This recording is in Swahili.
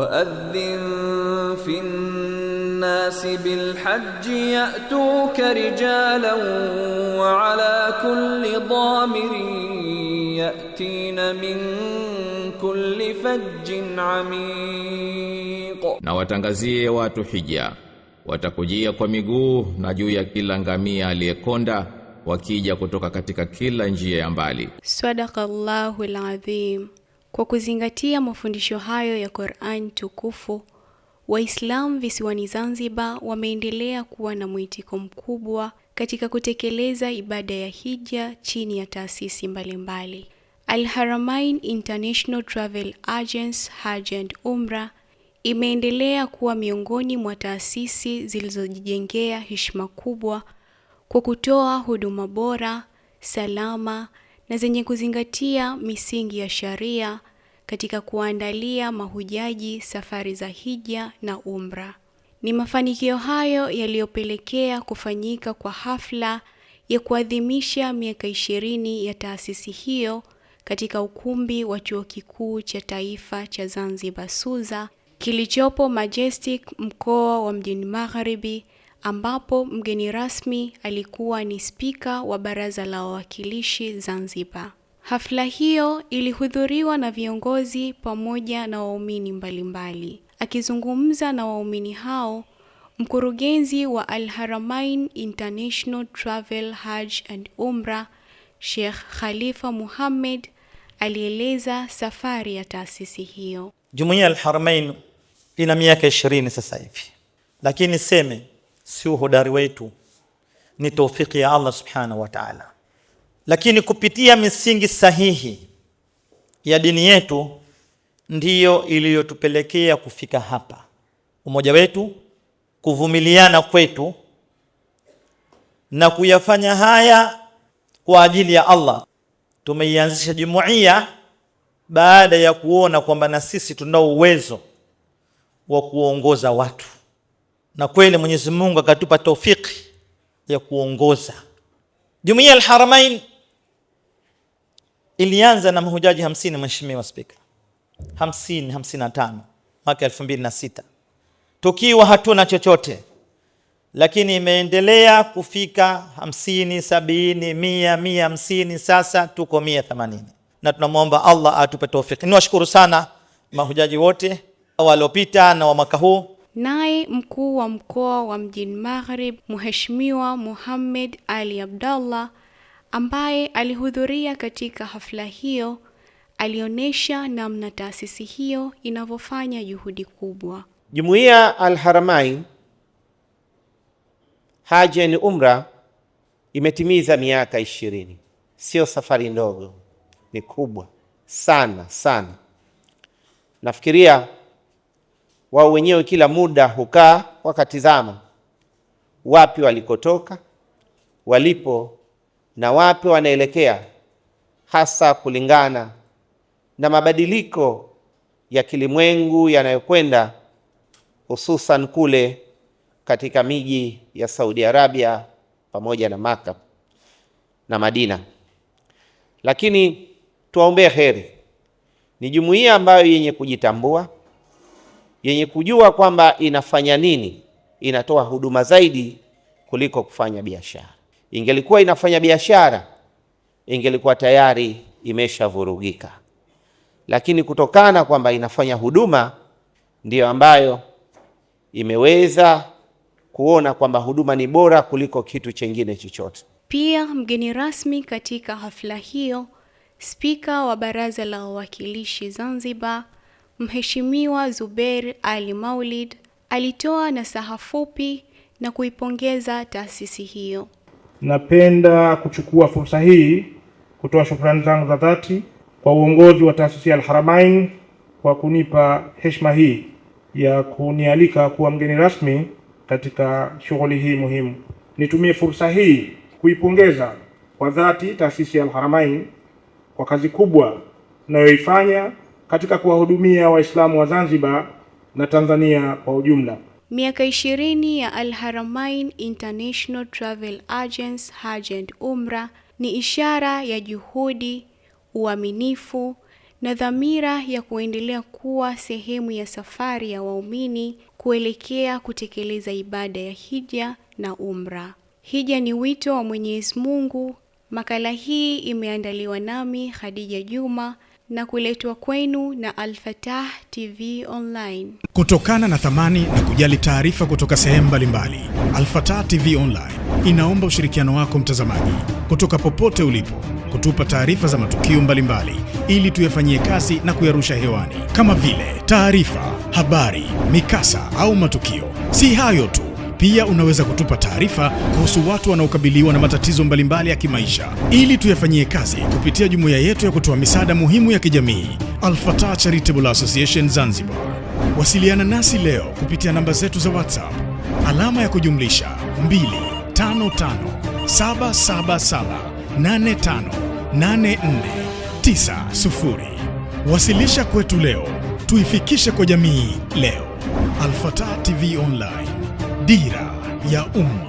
وأذن في الناس بالحج يأتوك رجالا وعلى كل ضامر يأتين من كل فج عميق. Na watangazie watu hija, watakujia kwa miguu na juu ya kila ngamia aliyekonda, wakija kutoka katika kila njia ya mbali. Sadaqallahul azim. Kwa kuzingatia mafundisho hayo ya Qur'an tukufu, Waislamu visiwani Zanzibar wameendelea kuwa na mwitiko mkubwa katika kutekeleza ibada ya hija chini ya taasisi mbalimbali. Al-Haramain International Travel Agency Hajj and Umrah imeendelea kuwa miongoni mwa taasisi zilizojijengea heshima kubwa kwa kutoa huduma bora, salama na zenye kuzingatia misingi ya sharia katika kuandalia mahujaji safari za hija na umra. Ni mafanikio hayo yaliyopelekea kufanyika kwa hafla ya kuadhimisha miaka 20 ya taasisi hiyo katika ukumbi wa Chuo Kikuu cha Taifa cha Zanzibar SUZA kilichopo Majestic, mkoa wa Mjini Magharibi, ambapo mgeni rasmi alikuwa ni spika wa Baraza la Wawakilishi Zanzibar. Hafla hiyo ilihudhuriwa na viongozi pamoja na waumini mbalimbali. Akizungumza na waumini hao, mkurugenzi wa Al-Haramain International Travel Hajj and Umrah, Sheikh Khalifa Muhammad, alieleza safari ya taasisi hiyo. Jumuiya Al-Haramain ina miaka 20 sasa hivi. Lakini seme si uhodari wetu, ni taufiki ya Allah Subhanahu wa Ta'ala. Lakini kupitia misingi sahihi ya dini yetu ndiyo iliyotupelekea kufika hapa. Umoja wetu, kuvumiliana kwetu na kuyafanya haya kwa ajili ya Allah. Tumeianzisha jumuiya baada ya kuona kwamba na sisi tunao uwezo wa kuongoza watu. Na kweli Mwenyezi Mungu akatupa taufiki ya kuongoza. Jumuiya Al-Haramain ilianza na mahujaji 50, Mheshimiwa Spika. 55 mwaka 2006. Tukiwa hatuna chochote, lakini imeendelea kufika 50, 70, 100, 150, sasa tuko 180. Na tunamwomba Allah atupe taufiki. Niwashukuru sana mahujaji wote waliopita na wa mwaka huu. Naye mkuu wa mkoa wa Mjini Maghrib, Mheshimiwa Muhammad Ali Abdallah, ambaye alihudhuria katika hafla hiyo, alionyesha namna taasisi hiyo inavyofanya juhudi kubwa. Jumuiya Al-Haramain Hajj and Umrah imetimiza miaka 20. Sio safari ndogo, ni kubwa sana sana. Nafikiria wao wenyewe kila muda hukaa wakatizama wapi walikotoka, walipo na wapi wanaelekea, hasa kulingana na mabadiliko ya kilimwengu yanayokwenda, hususan kule katika miji ya Saudi Arabia pamoja na Maka na Madina. Lakini tuwaombee heri. Ni jumuiya ambayo yenye kujitambua, yenye kujua kwamba inafanya nini, inatoa huduma zaidi kuliko kufanya biashara. Ingelikuwa inafanya biashara, ingelikuwa tayari imeshavurugika. Lakini kutokana kwamba inafanya huduma, ndiyo ambayo imeweza kuona kwamba huduma ni bora kuliko kitu chengine chochote. Pia mgeni rasmi katika hafla hiyo, spika wa Baraza la Wawakilishi Zanzibar, Mheshimiwa Zubair Ali Maulid, alitoa nasaha fupi na kuipongeza taasisi hiyo. Napenda kuchukua fursa hii kutoa shukrani zangu za dhati kwa uongozi wa taasisi ya Al-Haramain kwa kunipa heshima hii ya kunialika kuwa mgeni rasmi katika shughuli hii muhimu. Nitumie fursa hii kuipongeza kwa dhati taasisi ya Al-Haramain kwa kazi kubwa inayoifanya katika kuwahudumia Waislamu wa Zanzibar na Tanzania kwa ujumla. Miaka 20 ya Al-Haramain International Travel Agency Hajj and Umrah ni ishara ya juhudi, uaminifu na dhamira ya kuendelea kuwa sehemu ya safari ya waumini kuelekea kutekeleza ibada ya hija na umra. Hija ni wito wa Mwenyezi Mungu. Makala hii imeandaliwa nami Khadija Juma na kuletwa kwenu na Al-Fatah TV Online. Kutokana na thamani na kujali taarifa kutoka sehemu mbalimbali, Al-Fatah TV Online inaomba ushirikiano wako mtazamaji, kutoka popote ulipo, kutupa taarifa za matukio mbalimbali ili tuyafanyie kazi na kuyarusha hewani, kama vile taarifa, habari, mikasa au matukio. Si hayo tu, pia unaweza kutupa taarifa kuhusu watu wanaokabiliwa na matatizo mbalimbali ya kimaisha ili tuyafanyie kazi kupitia jumuiya yetu ya kutoa misaada muhimu ya kijamii, Al-Fatah Charitable Association Zanzibar. Wasiliana nasi leo kupitia namba zetu za WhatsApp alama ya kujumlisha 25577858490. Wasilisha kwetu leo, tuifikishe kwa jamii leo. Al-Fatah TV Online, dira ya umma.